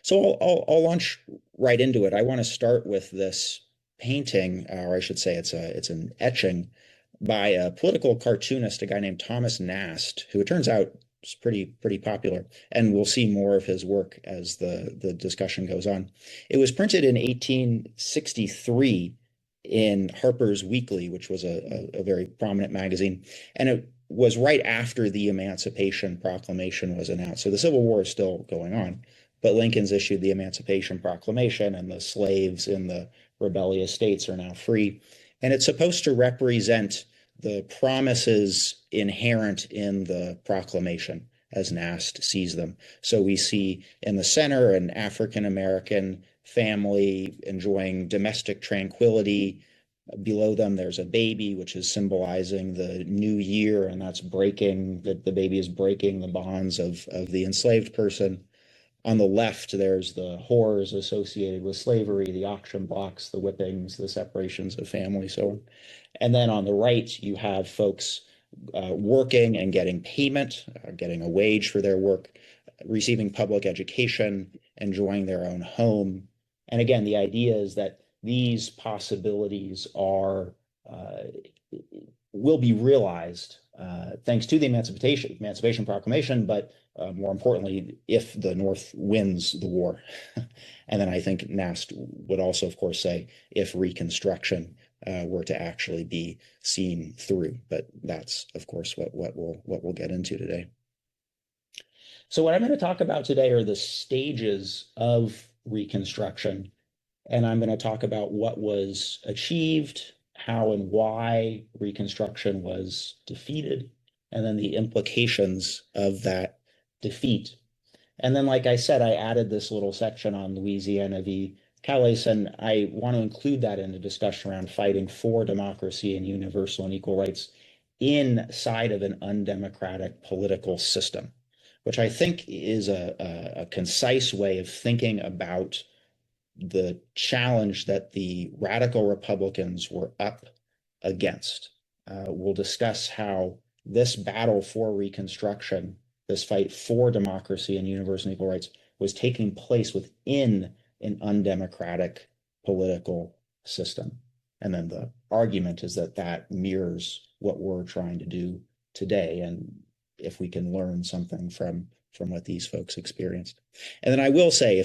So I'll launch right into it. I want to start with this painting, or I should say it's an etching by a political cartoonist, a guy named Thomas Nast, who it turns out is pretty popular, and we'll see more of his work as the discussion goes on. It was printed in 1863 in Harper's Weekly, which was a very prominent magazine, and it was right after the Emancipation Proclamation was announced. So the Civil War is still going on, but Lincoln's issued the Emancipation Proclamation, and the slaves in the rebellious states are now free. And it's supposed to represent the promises inherent in the proclamation as Nast sees them. So we see in the center an African American family enjoying domestic tranquility. Below them, there's a baby, which is symbolizing the new year, and that's breaking, that the baby is breaking the bonds of the enslaved person. On the left, there's the horrors associated with slavery, the auction blocks, the whippings, the separations of family, so on. And then on the right, you have folks working and getting payment, getting a wage for their work, receiving public education, enjoying their own home. And again, the idea is that these possibilities will be realized thanks to the Emancipation Proclamation, but more importantly, if the North wins the war. And then I think Nast would also, of course, say if Reconstruction were to actually be seen through. But that's, of course, what we'll get into today. So what I'm going to talk about today are the stages of Reconstruction, and I'm going to talk about what was achieved, how and why Reconstruction was defeated, and then the implications of that defeat. And then, like I said, I added this little section on Louisiana v. Calais, and I want to include that in the discussion around fighting for democracy and universal and equal rights inside of an undemocratic political system, which I think is a concise way of thinking about the challenge that the radical Republicans were up against. We'll discuss how this battle for Reconstruction, this fight for democracy and universal and equal rights, was taking place within an undemocratic political system. And then the argument is that that mirrors what we're trying to do today, and if we can learn something from what these folks experienced. And then I will say, a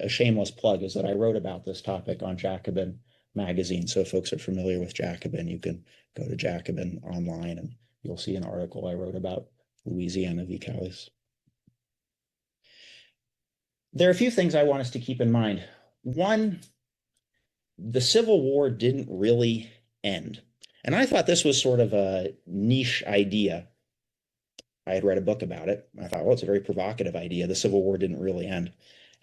shameless plug is that I wrote about this topic on Jacobin magazine. So if folks are familiar with Jacobin, you can go to Jacobin online and you'll see an article I wrote about Louisiana v. Calais. There are a few things I want us to keep in mind. One, the Civil War didn't really end. And I thought this was sort of a niche idea. I had read a book about it. I thought, well, it's a very provocative idea. The Civil War didn't really end.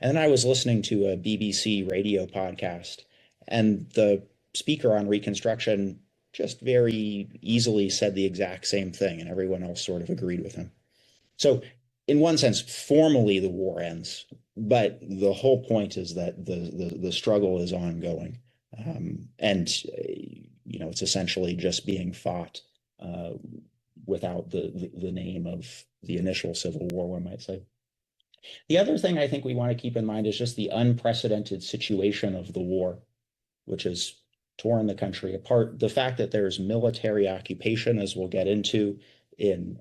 And then I was listening to a BBC radio podcast, and the speaker on Reconstruction just very easily said the exact same thing, and everyone else sort of agreed with him. So in one sense, formally the war ends, but the whole point is that the struggle is ongoing. And it's essentially just being fought without the name of the initial Civil War, one might say. The other thing I think we want to keep in mind is just the unprecedented situation of the war, which has torn the country apart. The fact that there's military occupation, as we'll get into, in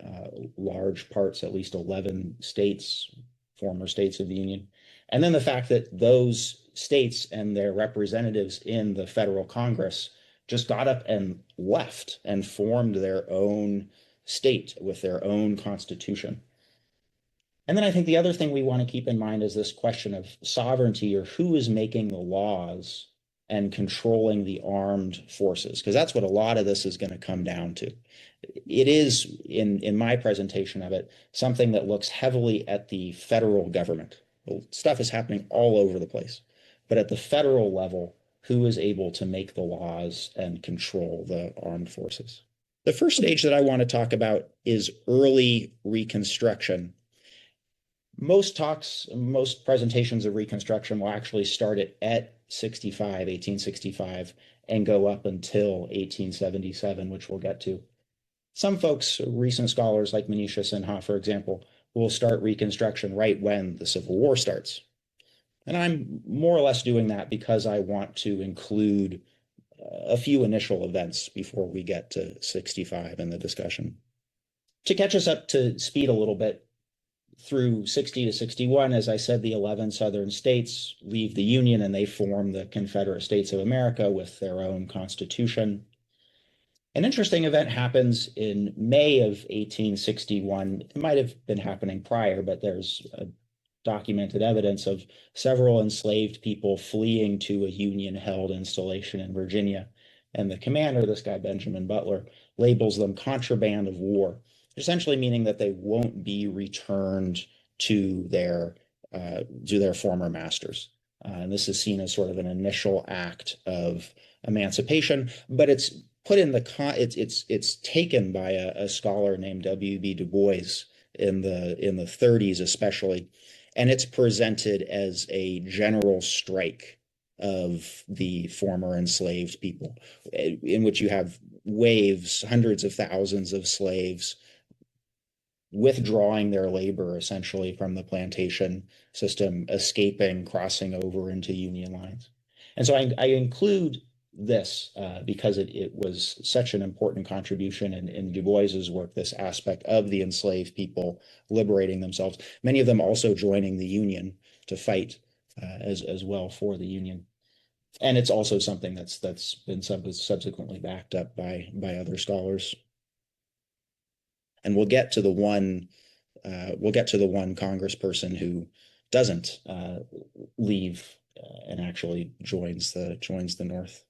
large parts, at least 11 states, former states of the Union. And then the fact that those states and their representatives in the federal Congress just got up and left and formed their own state with their own constitution. And then I think the other thing we want to keep in mind is this question of sovereignty, or who is making the laws and controlling the armed forces, because that's what a lot of this is going to come down to. It is, in my presentation of it, something that looks heavily at the federal government. Well, stuff is happening all over the place. But at the federal level, who is able to make the laws and control the armed forces? The first stage that I want to talk about is early Reconstruction. Most talks, most presentations of Reconstruction will actually start at 1865, and go up until 1877, which we'll get to. Some folks, recent scholars like Manisha Sinha, for example, will start Reconstruction right when the Civil War starts. And I'm more or less doing that because I want to include a few initial events before we get to 65 in the discussion. To catch us up to speed a little bit, through 60 to 61, as I said, the 11 southern states leave the Union and they form the Confederate States of America with their own constitution. An interesting event happens in May of 1861. It might have been happening prior, but there's documented evidence of several enslaved people fleeing to a Union-held installation in Virginia. And the commander, this guy Benjamin Butler, labels them contraband of war, essentially meaning that they won't be returned to their former masters. And this is seen as sort of an initial act of emancipation, but it's put in the it's taken by a scholar named W.B. Du Bois in the 30s especially, and it's presented as a general strike of the former enslaved people, in which you have waves, hundreds of thousands of slaves withdrawing their labor essentially from the plantation system, escaping, crossing over into Union lines. And so I include this because it was such an important contribution in Du Bois's work, this aspect of the enslaved people liberating themselves, many of them also joining the Union to fight as well for the Union. And it's also something that's been subsequently backed up by other scholars. And we'll get to the one congressperson who doesn't leave and actually joins the North.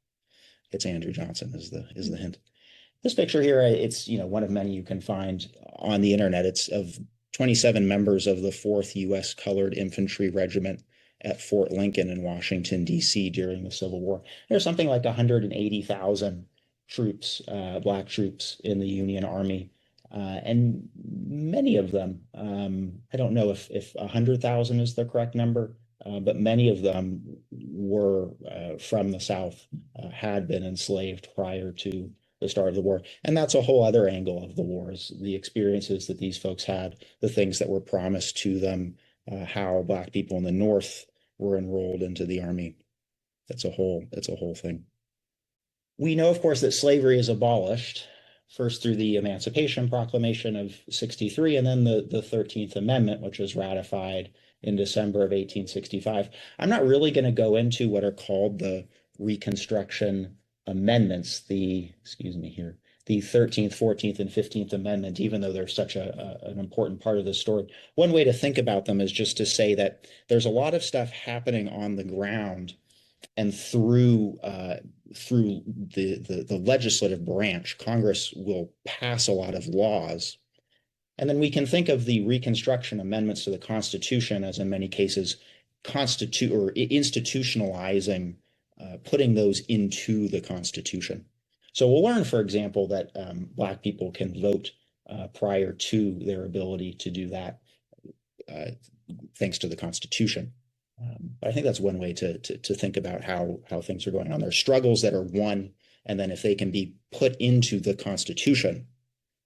It's Andrew Johnson is the hint. This picture here, it's one of many you can find on the internet. It's of 27 members of the 4th U.S. Colored Infantry Regiment at Fort Lincoln in Washington, D.C. during the Civil War. There's something like 180,000 troops, Black troops in the Union Army. And many of them, I don't know if 100,000 is the correct number, but many of them were from the South, had been enslaved prior to the start of the war. And that's a whole other angle of the wars, the experiences that these folks had, the things that were promised to them, how Black people in the North were enrolled into the Army. It's a whole thing. We know, of course, that slavery is abolished, first through the Emancipation Proclamation of 63, and then the 13th Amendment, which was ratified in December of 1865. I'm not really going to go into what are called the Reconstruction Amendments, the 13th, 14th, and 15th Amendment, even though they're such an important part of the story. One way to think about them is just to say that there's a lot of stuff happening on the ground and through the legislative branch. Congress will pass a lot of laws. And then we can think of the Reconstruction amendments to the Constitution as, in many cases, institutionalizing, putting those into the Constitution. So we'll learn, for example, that Black people can vote prior to their ability to do that, thanks to the Constitution. But I think that's one way to think about how things are going on. There are struggles that are won, and then if they can be put into the Constitution,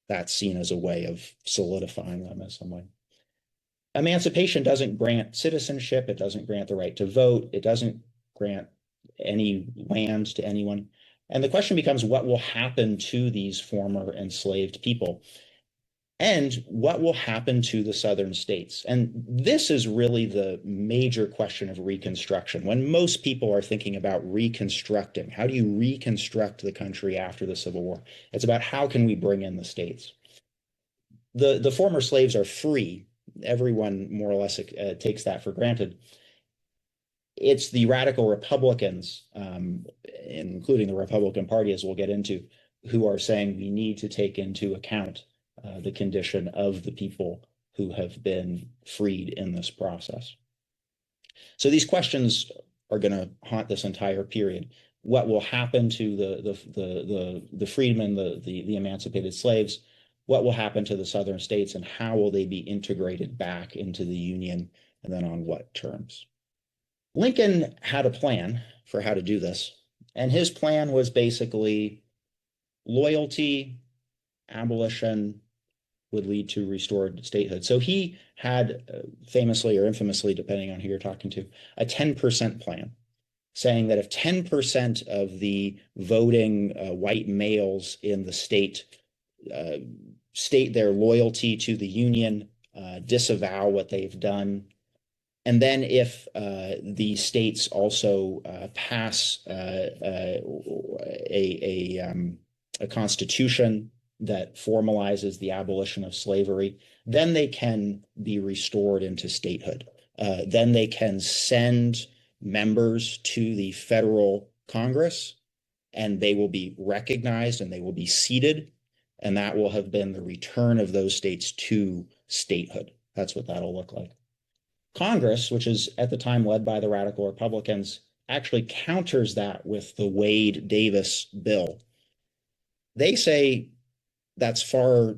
that's seen as a way of solidifying them in some way. Emancipation doesn't grant citizenship. It doesn't grant the right to vote. It doesn't grant any land to anyone. And the question becomes, what will happen to these former enslaved people? And what will happen to the southern states? And this is really the major question of Reconstruction. When most people are thinking about reconstructing, how do you reconstruct the country after the Civil War? It's about how can we bring in the states? The former slaves are free. Everyone more or less takes that for granted. It's the radical Republicans, including the Republican Party, as we'll get into, who are saying we need to take into account the condition of the people who have been freed in this process. So these questions are going to haunt this entire period. What will happen to the freedmen, the emancipated slaves? What will happen to the southern states, and how will they be integrated back into the Union, and then on what terms? Lincoln had a plan for how to do this, and his plan was basically loyalty, abolition, would lead to restored statehood. So he had famously or infamously, depending on who you're talking to, a 10% plan, saying that if 10% of the voting white males in the state state their loyalty to the Union, disavow what they've done, and then if the states also pass a constitution that formalizes the abolition of slavery, then they can be restored into statehood. Then they can send members to the federal Congress, and they will be recognized and they will be seated, and that will have been the return of those states to statehood. That's what that'll look like. Congress, which is at the time led by the radical Republicans, actually counters that with the Wade-Davis bill. They say that's far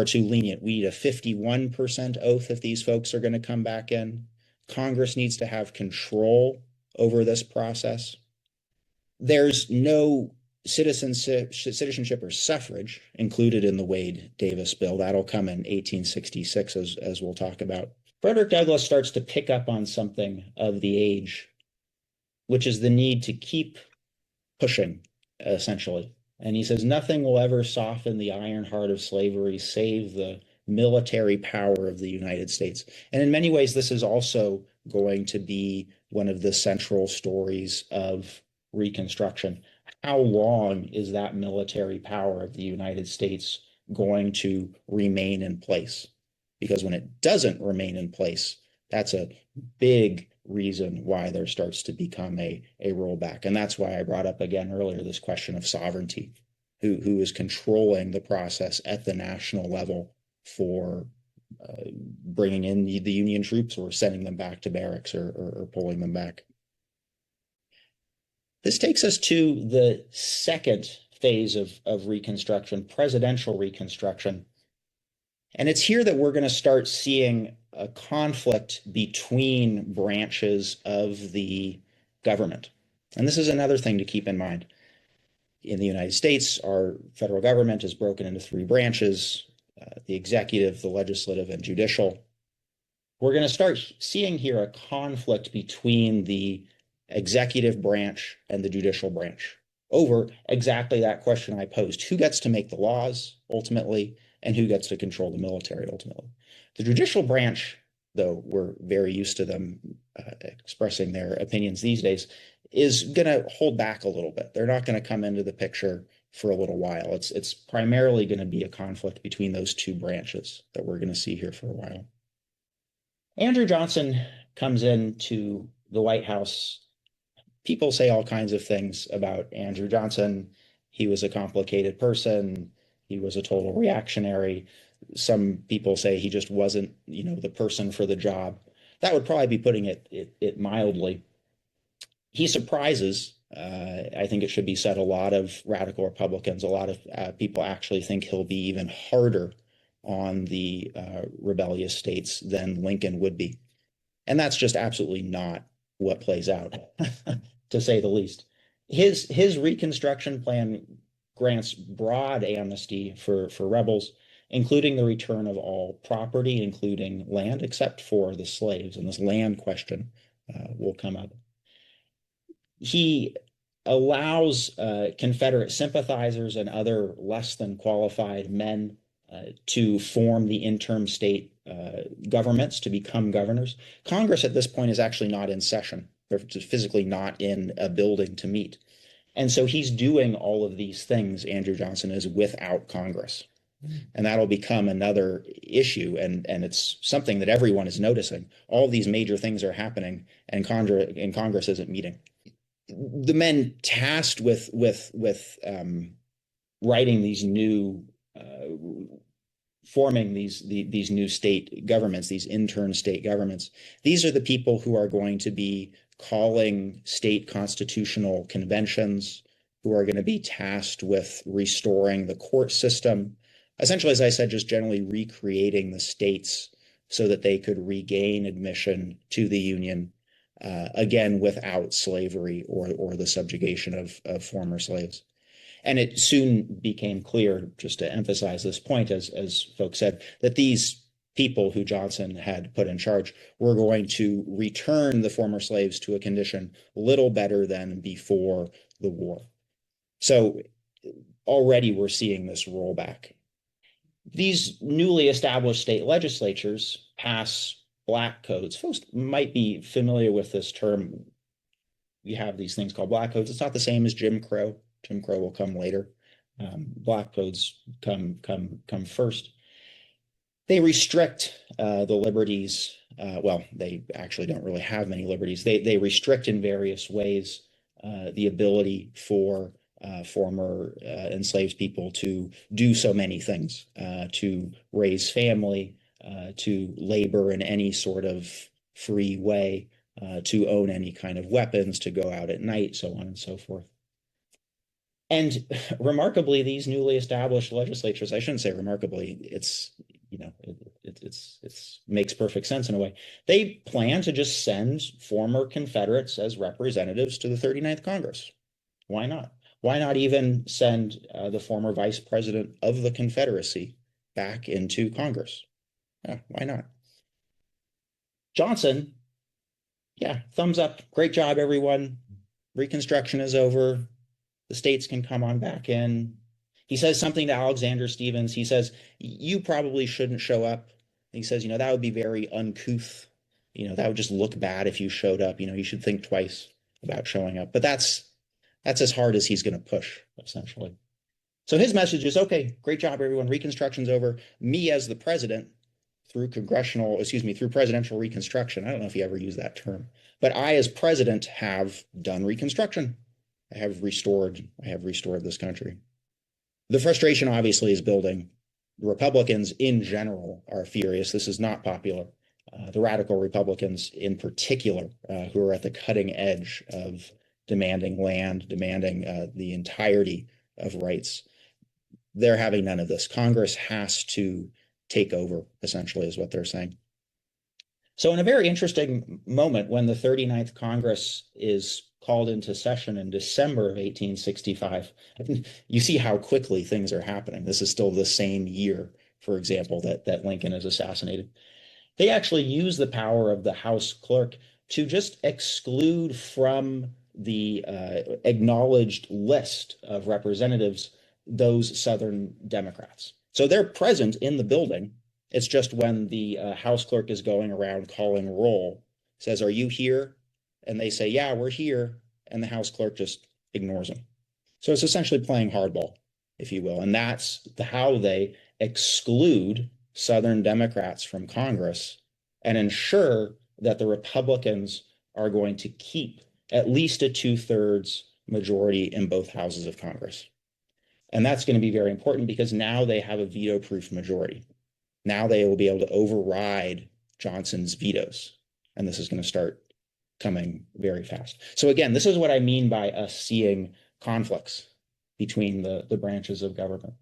too lenient. We need a 51% oath if these folks are going to come back in. Congress needs to have control over this process. There's no citizenship or suffrage included in the Wade-Davis bill. That'll come in 1866, as we'll talk about. Frederick Douglass starts to pick up on something of the age, which is the need to keep pushing, essentially. And he says, nothing will ever soften the iron heart of slavery save the military power of the United States. And in many ways, this is also going to be one of the central stories of Reconstruction. How long is that military power of the United States going to remain in place? Because when it doesn't remain in place, that's a big reason why there starts to become a rollback. And that's why I brought up again earlier this question of sovereignty. Who is controlling the process at the national level for bringing in the Union troops or sending them back to barracks or pulling them back. This takes us to the second phase of Reconstruction, presidential Reconstruction. And it's here that we're going to start seeing a conflict between branches of the government. And this is another thing to keep in mind. In the United States, our federal government is broken into three branches, the executive, the legislative, and judicial. We're going to start seeing here a conflict between the executive branch and the judicial branch over exactly that question I posed. Who gets to make the laws ultimately, and who gets to control the military ultimately? The judicial branch, though we're very used to them expressing their opinions these days, is going to hold back a little bit. They're not going to come into the picture for a little while. It's primarily going to be a conflict between those two branches that we're going to see here for a while. Andrew Johnson comes into the White House. People say all kinds of things about Andrew Johnson. He was a complicated person. He was a total reactionary. Some people say he just wasn't, the person for the job. That would probably be putting it mildly. He surprises, I think it should be said, a lot of radical Republicans. A lot of people actually think he'll be even harder on the rebellious states than Lincoln would be. And that's just absolutely not what plays out, to say the least. His Reconstruction plan grants broad amnesty for rebels, including the return of all property, including land, except for the slaves. And this land question will come up. He allows Confederate sympathizers and other less than qualified men to form the interim state governments, to become governors. Congress at this point is actually not in session. They're physically not in a building to meet. And so he's doing all of these things, Andrew Johnson is, without Congress. And that'll become another issue. And it's something that everyone is noticing. All these major things are happening, and Congress isn't meeting. The men tasked with writing these new, forming these new state governments, these intern state governments, these are the people who are going to be calling state constitutional conventions, who are going to be tasked with restoring the court system. Essentially, as I said, just generally recreating the states so that they could regain admission to the Union, again, without slavery or the subjugation of former slaves. And it soon became clear, just to emphasize this point, as folks said, that these people who Johnson had put in charge were going to return the former slaves to a condition little better than before the war. So already we're seeing this rollback. These newly established state legislatures pass black codes. Folks might be familiar with this term. We have these things called black codes. It's not the same as Jim Crow. Jim Crow will come later. Black codes come first. They restrict the liberties. Well, they actually don't really have many liberties. They restrict in various ways the ability for former enslaved people to do so many things, to raise family, to labor in any sort of free way, to own any kind of weapons, to go out at night, so on and so forth. And remarkably, these newly established legislatures, I shouldn't say remarkably, it's, you know, it makes perfect sense in a way. They plan to just send former Confederates as representatives to the 39th Congress. Why not? Why not even send the former vice president of the Confederacy back into Congress? Yeah, why not? Johnson, yeah, thumbs up. Great job, everyone. Reconstruction is over. The states can come on back in. He says something to Alexander Stephens. He says, you probably shouldn't show up. He says, that would be very uncouth. That would just look bad if you showed up. You should think twice about showing up. But that's as hard as he's going to push, essentially. So his message is, okay, great job, everyone. Reconstruction's over. Me as the president, through presidential reconstruction. I don't know if he ever used that term, but I as president have done reconstruction. I have restored this country. The frustration obviously is building. The Republicans in general are furious. This is not popular. The radical Republicans in particular, who are at the cutting edge of demanding land, demanding the entirety of rights, they're having none of this. Congress has to take over, essentially, is what they're saying. So in a very interesting moment, when the 39th Congress is called into session in December of 1865, you see how quickly things are happening. This is still the same year, for example, that Lincoln is assassinated. They actually use the power of the House clerk to just exclude from the acknowledged list of representatives those Southern Democrats. So they're present in the building. It's just when the House clerk is going around calling roll, says, are you here? And they say, yeah, we're here. And the House clerk just ignores them. So it's essentially playing hardball, if you will. And that's how they exclude Southern Democrats from Congress and ensure that the Republicans are going to keep at least a 2/3 majority in both houses of Congress. And that's going to be very important because now they have a veto-proof majority. Now they will be able to override Johnson's vetoes. And this is going to start coming very fast. So again, this is what I mean by us seeing conflicts between the branches of government.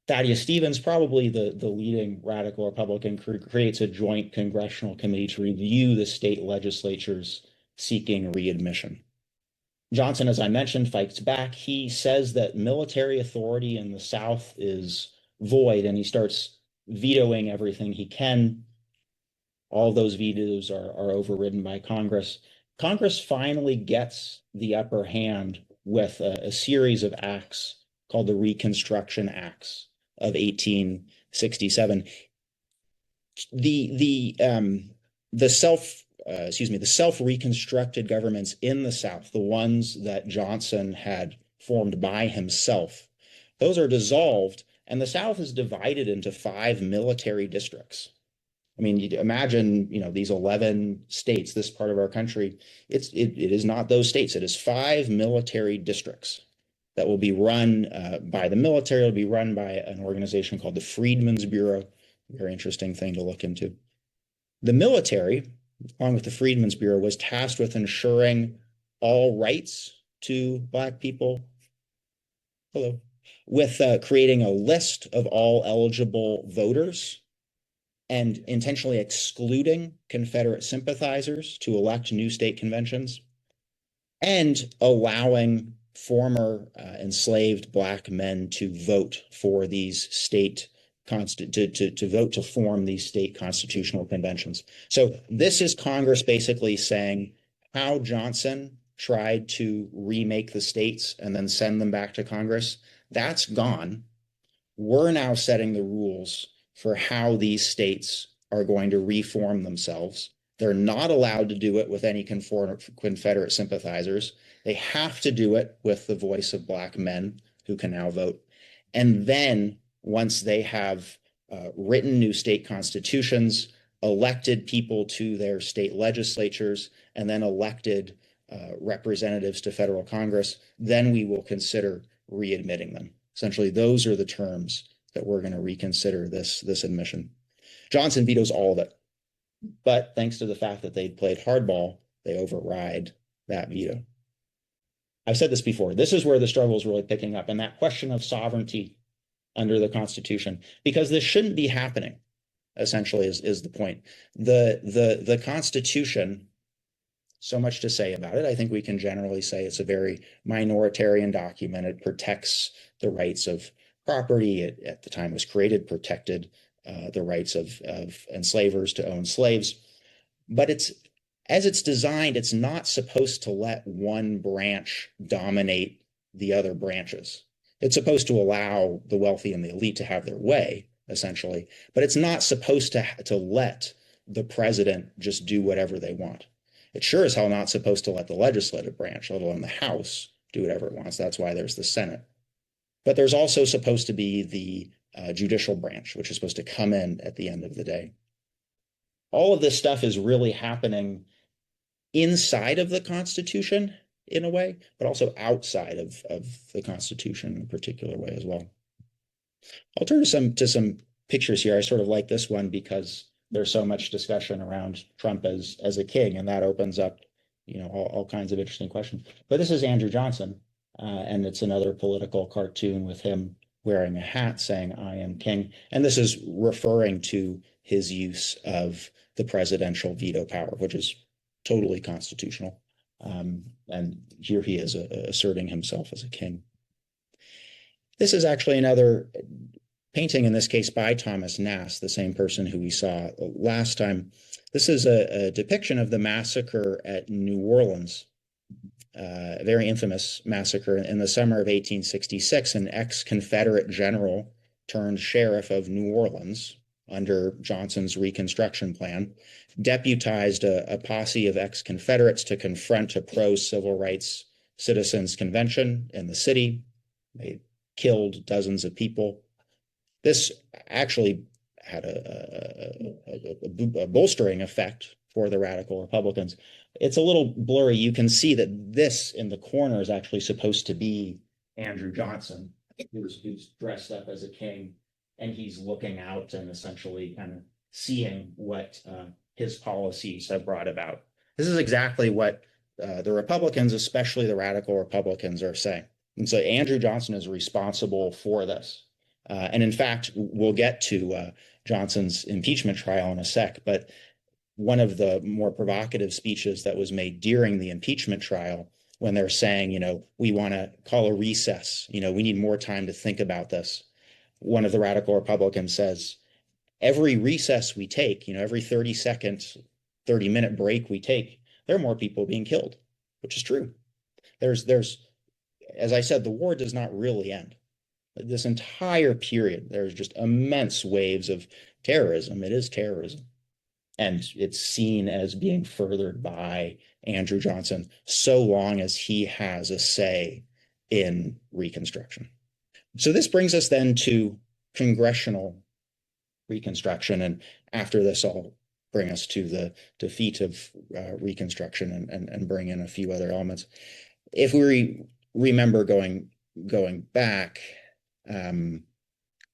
Thaddeus Stevens, probably the leading radical Republican, creates a joint congressional committee to review the state legislatures seeking readmission. Johnson, as I mentioned, fights back. He says that military authority in the South is void, and he starts vetoing everything he can. All those vetoes are overridden by Congress. Congress finally gets the upper hand with a series of acts called the Reconstruction Acts of 1867. The self-reconstructed governments in the South, the ones that Johnson had formed by himself, those are dissolved, and the South is divided into 5 military districts. I mean, you imagine, these 11 states, this part of our country, it is not those states. It is 5 military districts that will be run by the military. It'll be run by an organization called the Freedmen's Bureau. Very interesting thing to look into. The military, along with the Freedmen's Bureau, was tasked with ensuring all rights to Black people. Hello. With creating a list of all eligible voters and intentionally excluding Confederate sympathizers to elect new state conventions, and allowing former enslaved Black men to vote for these to vote to form these state constitutional conventions. So this is Congress basically saying how Johnson tried to remake the states and then send them back to Congress. That's gone. We're now setting the rules for how these states are going to reform themselves. They're not allowed to do it with any Confederate sympathizers. They have to do it with the voice of Black men who can now vote. And then once they have written new state constitutions, elected people to their state legislatures, and then elected representatives to federal Congress, then we will consider readmitting them. Essentially, those are the terms that we're going to reconsider this admission. Johnson vetoes all of it. But thanks to the fact that they played hardball, they override that veto. I've said this before. This is where the struggle is really picking up, and that question of sovereignty under the Constitution, because this shouldn't be happening, essentially, is the point. The Constitution, so much to say about it. I think we can generally say it's a very minoritarian document. It protects the rights of property. It, at the time it was created, protected the rights of enslavers to own slaves. But as it's designed, it's not supposed to let one branch dominate the other branches. It's supposed to allow the wealthy and the elite to have their way, essentially. But it's not supposed to let the president just do whatever they want. It's sure as hell not supposed to let the legislative branch, let alone the House, do whatever it wants. That's why there's the Senate. But there's also supposed to be the judicial branch, which is supposed to come in at the end of the day. All of this stuff is really happening inside of the Constitution in a way, but also outside of the Constitution in a particular way as well. I'll turn to some pictures here. I sort of like this one because there's so much discussion around Trump as a king, and that opens up, all kinds of interesting questions. But this is Andrew Johnson, and it's another political cartoon with him wearing a hat saying, "I am king." And this is referring to his use of the presidential veto power, which is totally constitutional. And here he is asserting himself as a king. This is actually another painting, in this case by Thomas Nast, the same person who we saw last time. This is a depiction of the massacre at New Orleans, a very infamous massacre in the summer of 1866. An ex-Confederate general turned sheriff of New Orleans under Johnson's Reconstruction plan deputized a posse of ex-Confederates to confront a pro-civil rights citizens convention in the city. They killed dozens of people. This actually had a bolstering effect for the radical Republicans. It's a little blurry. You can see that this in the corner is actually supposed to be Andrew Johnson, who's dressed up as a king, and he's looking out and essentially kind of seeing what his policies have brought about. This is exactly what the Republicans, especially the radical Republicans, are saying. And so Andrew Johnson is responsible for this. And in fact, we'll get to Johnson's impeachment trial in a sec, but one of the more provocative speeches that was made during the impeachment trial, when they're saying, we want to call a recess, we need more time to think about this. One of the radical Republicans says, every recess we take, every 30-minute break we take, there are more people being killed, which is true. There's, as I said, the war does not really end. This entire period, there's just immense waves of terrorism. It is terrorism. And it's seen as being furthered by Andrew Johnson so long as he has a say in Reconstruction. So this brings us then to congressional Reconstruction. And after this, I'll bring us to the defeat of Reconstruction and bring in a few other elements. If we remember going back,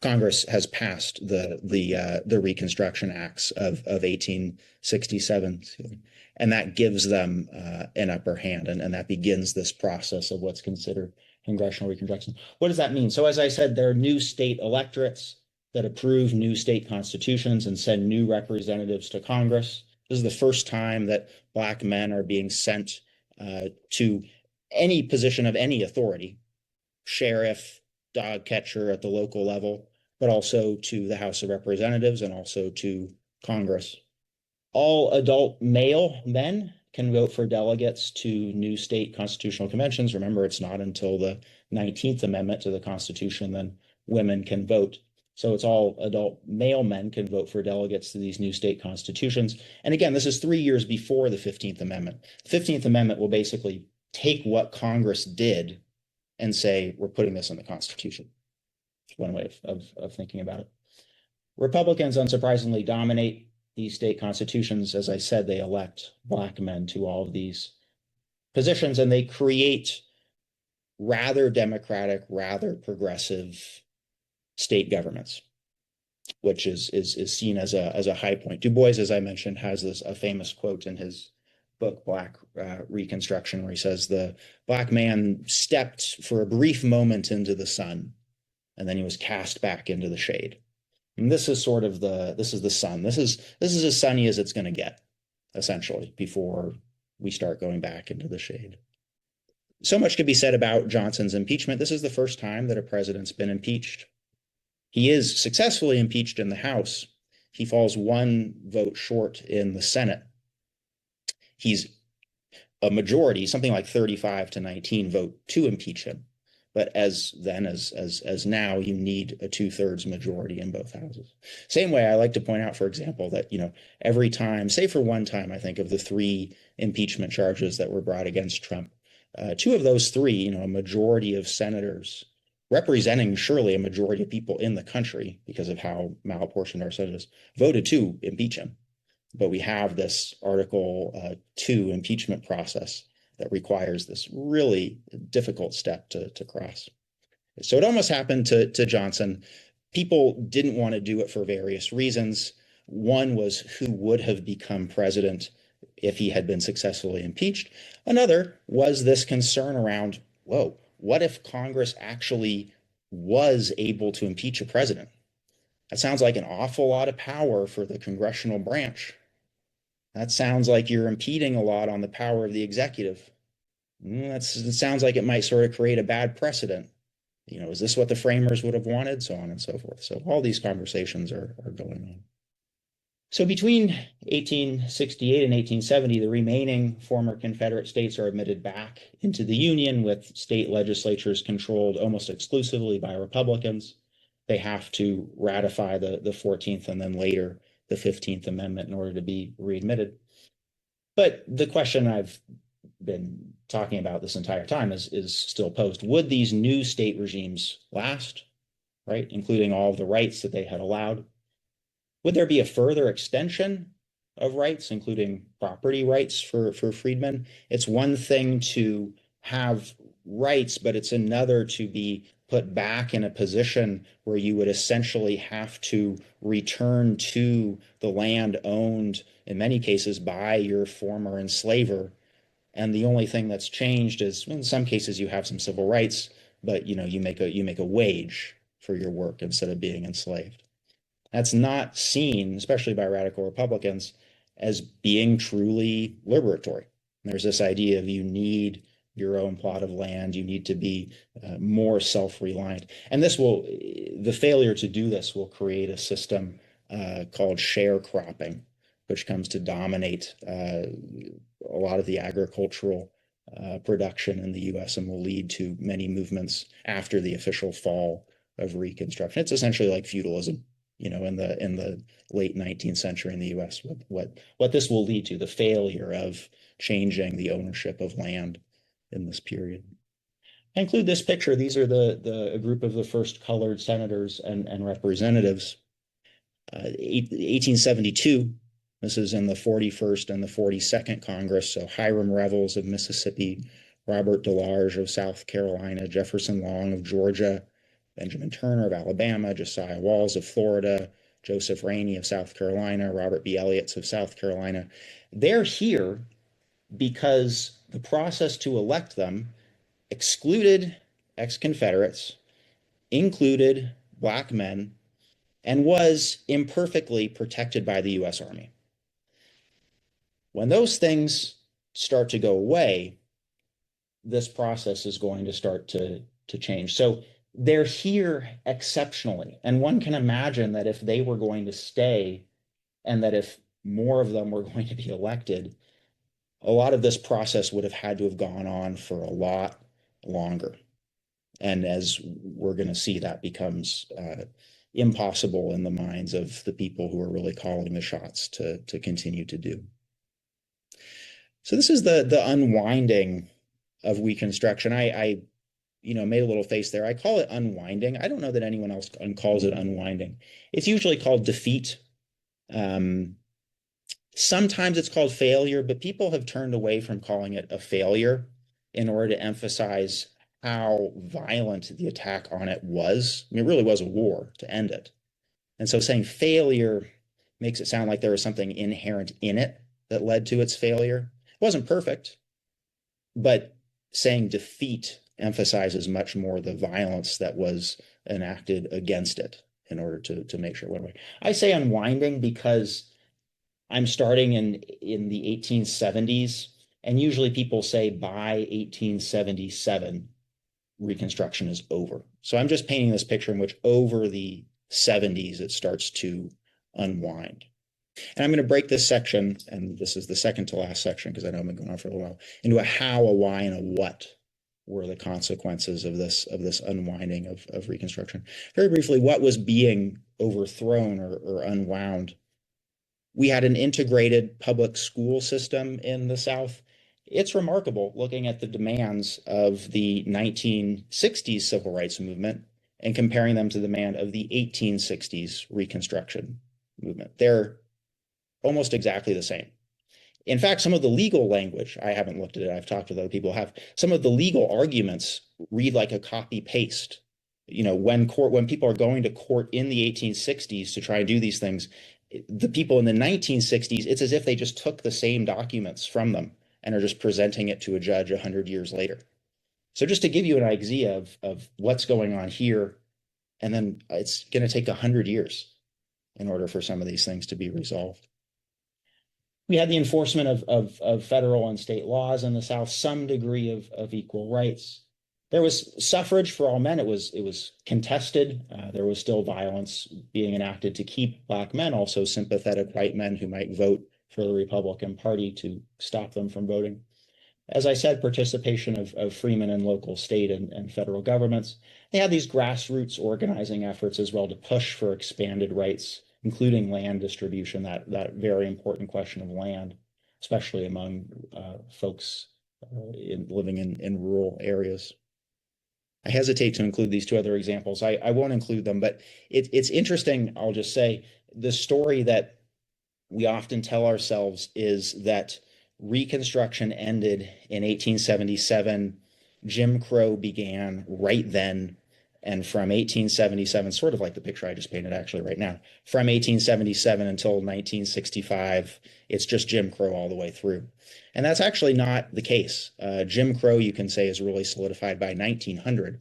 Congress has passed the Reconstruction Acts of 1867, and that gives them an upper hand, and that begins this process of what's considered congressional Reconstruction. What does that mean? So as I said, there are new state electorates that approve new state constitutions and send new representatives to Congress. This is the first time that Black men are being sent to any position of any authority, sheriff, dog catcher at the local level, but also to the House of Representatives and also to Congress. All adult male men can vote for delegates to new state constitutional conventions. Remember, it's not until the 19th Amendment to the Constitution that women can vote. So it's all adult male men can vote for delegates to these new state constitutions. And again, this is 3 years before the 15th Amendment. The 15th Amendment will basically take what Congress did and say, we're putting this in the Constitution. It's one way of thinking about it. Republicans, unsurprisingly, dominate these state constitutions. As I said, they elect Black men to all of these positions, and they create rather democratic, rather progressive state governments, which is seen as a high point. Du Bois, as I mentioned, has a famous quote in his book, Black Reconstruction, where he says, the Black man stepped for a brief moment into the sun, and then he was cast back into the shade. And this is sort of this is the sun. This is as sunny as it's going to get, essentially, before we start going back into the shade. So much could be said about Johnson's impeachment. This is the first time that a president's been impeached. He is successfully impeached in the House. He falls one vote short in the Senate. He's a majority, something like 35-19 vote to impeach him. But as now, you need a 2/3 majority in both houses. Same way, I like to point out, for example, that every time, say for one time, I think of the 3 impeachment charges that were brought against Trump, 2 of those 3, a majority of senators representing surely a majority of people in the country because of how malapportioned our Senate is, voted to impeach him. But we have this Article 2 impeachment process that requires this really difficult step to cross. So it almost happened to Johnson. People didn't want to do it for various reasons. One was who would have become president if he had been successfully impeached. Another was this concern around, whoa, what if Congress actually was able to impeach a president? That sounds like an awful lot of power for the congressional branch. That sounds like you're impeding a lot on the power of the executive. It sounds like it might sort of create a bad precedent. Is this what the framers would have wanted? So on and so forth. So all these conversations are going on. So between 1868 and 1870, the remaining former Confederate states are admitted back into the Union, with state legislatures controlled almost exclusively by Republicans. They have to ratify the 14th and then later the 15th Amendment in order to be readmitted. But the question I've been talking about this entire time is still posed. Would these new state regimes last, right, including all of the rights that they had allowed? Would there be a further extension of rights, including property rights for freedmen? It's one thing to have rights, but it's another to be put back in a position where you would essentially have to return to the land owned, in many cases, by your former enslaver. And the only thing that's changed is, in some cases, you have some civil rights, but you make a wage for your work instead of being enslaved. That's not seen, especially by radical Republicans, as being truly liberatory. There's this idea of you need your own plot of land, you need to be more self-reliant. And the failure to do this will create a system called sharecropping, which comes to dominate a lot of the agricultural production in the U.S. and will lead to many movements after the official fall of Reconstruction. It's essentially like feudalism, in the late 19th century in the U.S. What this will lead to, the failure of changing the ownership of land in this period. I include this picture. These are a group of the first colored senators and representatives. 1872. This is in the 41st and the 42nd Congress. So Hiram Revels of Mississippi, Robert DeLarge of South Carolina, Jefferson Long of Georgia, Benjamin Turner of Alabama, Josiah Walls of Florida, Joseph Rainey of South Carolina, Robert B. Elliots of South Carolina. They're here because the process to elect them excluded ex-Confederates, included Black men, and was imperfectly protected by the U.S. Army. When those things start to go away, this process is going to start to change. So they're here exceptionally. And one can imagine that if they were going to stay and that if more of them were going to be elected, a lot of this process would have had to have gone on for a lot longer. And as we're going to see, that becomes impossible in the minds of the people who are really calling the shots to continue to do. So this is the unwinding of Reconstruction. I made a little face there. I call it unwinding. I don't know that anyone else calls it unwinding. It's usually called defeat. Sometimes it's called failure, but people have turned away from calling it a failure in order to emphasize how violent the attack on it was. I mean, it really was a war to end it. And so saying failure makes it sound like there was something inherent in it that led to its failure. It wasn't perfect, but saying defeat emphasizes much more the violence that was enacted against it in order to make sure it went away. I say unwinding because I'm starting in the 1870s, and usually people say by 1877, Reconstruction is over. So I'm just painting this picture in which over the 70s, it starts to unwind. And I'm going to break this section, and this is the second to last section because I know I've been going on for a little while, into a how, a why, and a what were the consequences of this unwinding of Reconstruction. Very briefly, what was being overthrown or unwound? We had an integrated public school system in the South. It's remarkable looking at the demands of the 1960s civil rights movement and comparing them to the demand of the 1860s Reconstruction movement. They're almost exactly the same. In fact, some of the legal language, I haven't looked at it, I've talked with other people who have, some of the legal arguments read like a copy paste. When people are going to court in the 1860s to try and do these things, the people in the 1960s, it's as if they just took the same documents from them and are just presenting it to a judge 100 years later. So just to give you an idea of what's going on here, and then it's going to take 100 years in order for some of these things to be resolved. We had the enforcement of federal and state laws in the South, some degree of equal rights. There was suffrage for all men. It was contested. There was still violence being enacted to keep Black men, also sympathetic white men who might vote for the Republican Party, to stop them from voting. As I said, participation of freemen in local, state, and federal governments. They had these grassroots organizing efforts as well to push for expanded rights, including land distribution, that very important question of land, especially among folks living in rural areas. I hesitate to include these two other examples. I won't include them, but it's interesting. I'll just say the story that we often tell ourselves is that Reconstruction ended in 1877. Jim Crow began right then. And from 1877, sort of like the picture I just painted actually right now, from 1877 until 1965, it's just Jim Crow all the way through. And that's actually not the case. Jim Crow, you can say, is really solidified by 1900.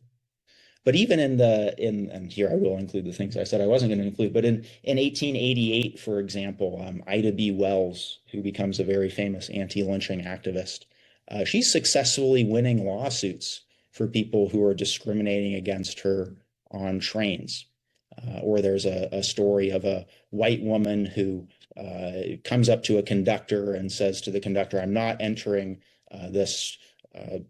But even and here I will include the things I said I wasn't going to include, but in 1888, for example, Ida B. Wells, who becomes a very famous anti-lynching activist, she's successfully winning lawsuits for people who are discriminating against her on trains. Or there's a story of a white woman who comes up to a conductor and says to the conductor, "I'm not entering this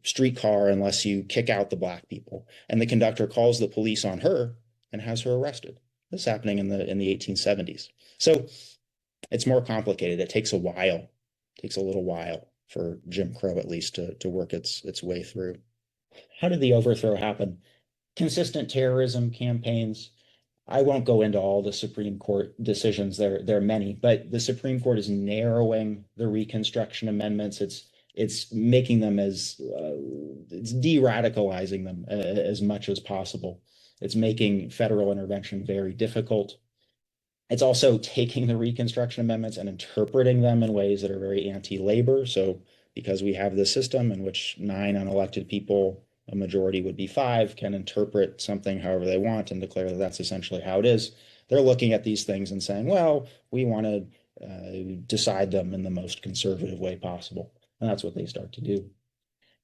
streetcar unless you kick out the Black people." And the conductor calls the police on her and has her arrested. This is happening in the 1870s. So it's more complicated. It takes a while. It takes a little while for Jim Crow, at least, to work its way through. How did the overthrow happen? Consistent terrorism campaigns. I won't go into all the Supreme Court decisions. There are many, but the Supreme Court is narrowing the Reconstruction amendments. It's making them it's de-radicalizing them as much as possible. It's making federal intervention very difficult. It's also taking the Reconstruction amendments and interpreting them in ways that are very anti-labor. So because we have this system in which 9 unelected people, a majority would be 5, can interpret something however they want and declare that that's essentially how it is, they're looking at these things and saying, well, we want to decide them in the most conservative way possible. And that's what they start to do.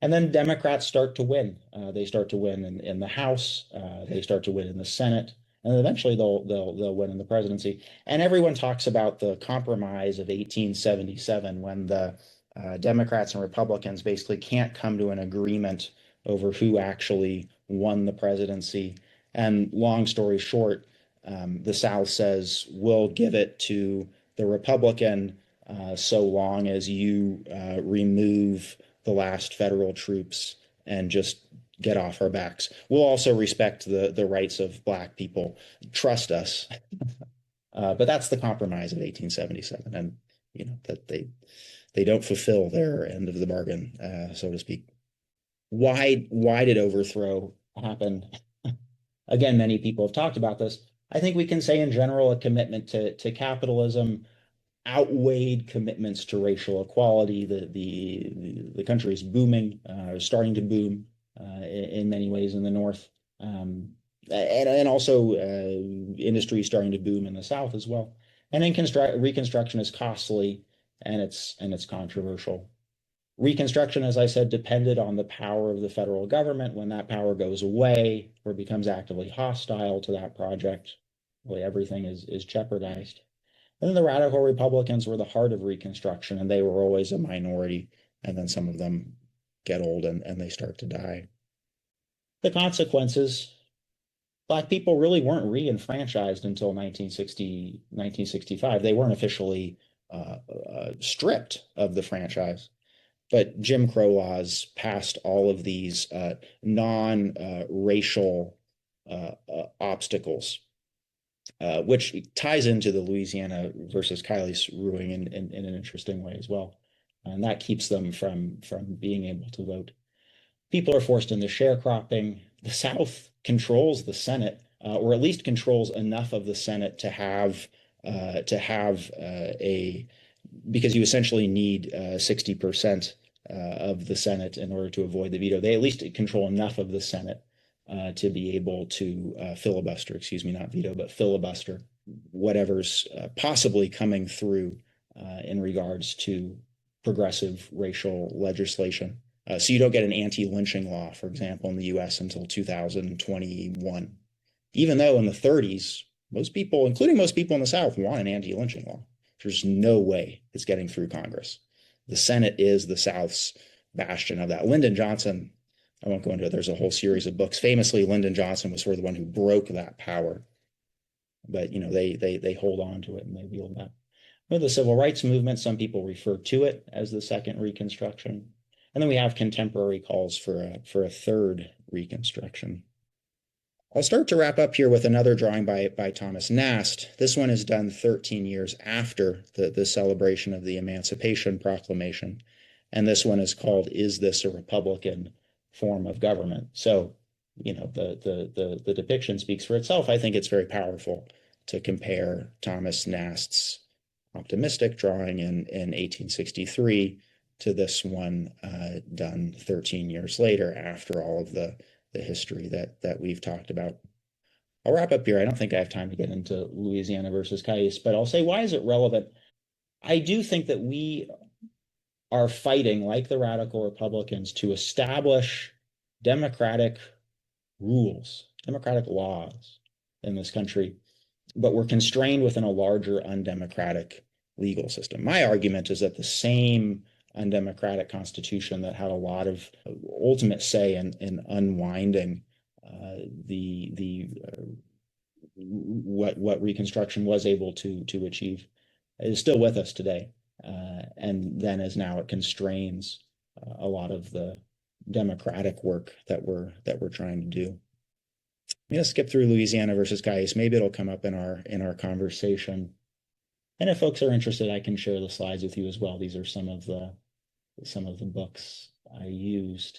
And then Democrats start to win. They start to win in the House. They start to win in the Senate, and eventually they'll win in the presidency. And everyone talks about the compromise of 1877 when the Democrats and Republicans basically can't come to an agreement over who actually won the presidency. And long story short, the South says we'll give it to the Republican so long as you remove the last federal troops and just get off our backs. We'll also respect the rights of Black people. Trust us. But that's the compromise of 1877, and that they don't fulfill their end of the bargain, so to speak. Why did overthrow happen? Again, many people have talked about this. I think we can say in general a commitment to capitalism outweighed commitments to racial equality. The country is booming, starting to boom in many ways in the North, and also industry starting to boom in the South as well. And then Reconstruction is costly and it's controversial. Reconstruction, as I said, depended on the power of the federal government. When that power goes away or becomes actively hostile to that project, really everything is jeopardized. And then the radical Republicans were the heart of Reconstruction, and they were always a minority. And then some of them get old and they start to die. The consequences, Black people really weren't re-enfranchised until 1965. They weren't officially stripped of the franchise. But Jim Crow laws passed all of these non-racial obstacles, which ties into the Louisiana versus Cayce ruling in an interesting way as well. And that keeps them from being able to vote. People are forced into sharecropping. The South controls the Senate, or at least controls enough of the Senate to have because you essentially need 60% of the Senate in order to avoid the veto. They at least control enough of the Senate to be able to filibuster, excuse me, not veto, but filibuster whatever's possibly coming through in regards to progressive racial legislation. So you don't get an anti-lynching law, for example, in the US until 2021. Even though in the 30s, most people, including most people in the South, want an anti-lynching law. There's no way it's getting through Congress. The Senate is the South's bastion of that. Lyndon Johnson, I won't go into it. There's a whole series of books. Famously, Lyndon Johnson was sort of the one who broke that power. But they hold on to it and they wield that. With the civil rights movement, some people refer to it as the second Reconstruction. And then we have contemporary calls for a third Reconstruction. I'll start to wrap up here with another drawing by Thomas Nast. This one is done 13 years after the celebration of the Emancipation Proclamation. And this one is called, "Is This a Republican Form of Government?" So, the depiction speaks for itself. I think it's very powerful to compare Thomas Nast's optimistic drawing in 1863 to this one done 13 years later after all of the history that we've talked about. I'll wrap up here. I don't think I have time to get into Louisiana versus Cayce, but I'll say, why is it relevant? I do think that we are fighting, like the radical Republicans, to establish democratic rules, democratic laws in this country, but we're constrained within a larger undemocratic legal system. My argument is that the same undemocratic constitution that had a lot of ultimate say in unwinding what Reconstruction was able to achieve is still with us today, and then as now it constrains a lot of the democratic work that we're trying to do. I'm going to skip through Louisiana versus Cayce. Maybe it'll come up in our conversation. And if folks are interested, I can share the slides with you as well. These are some of the books I used.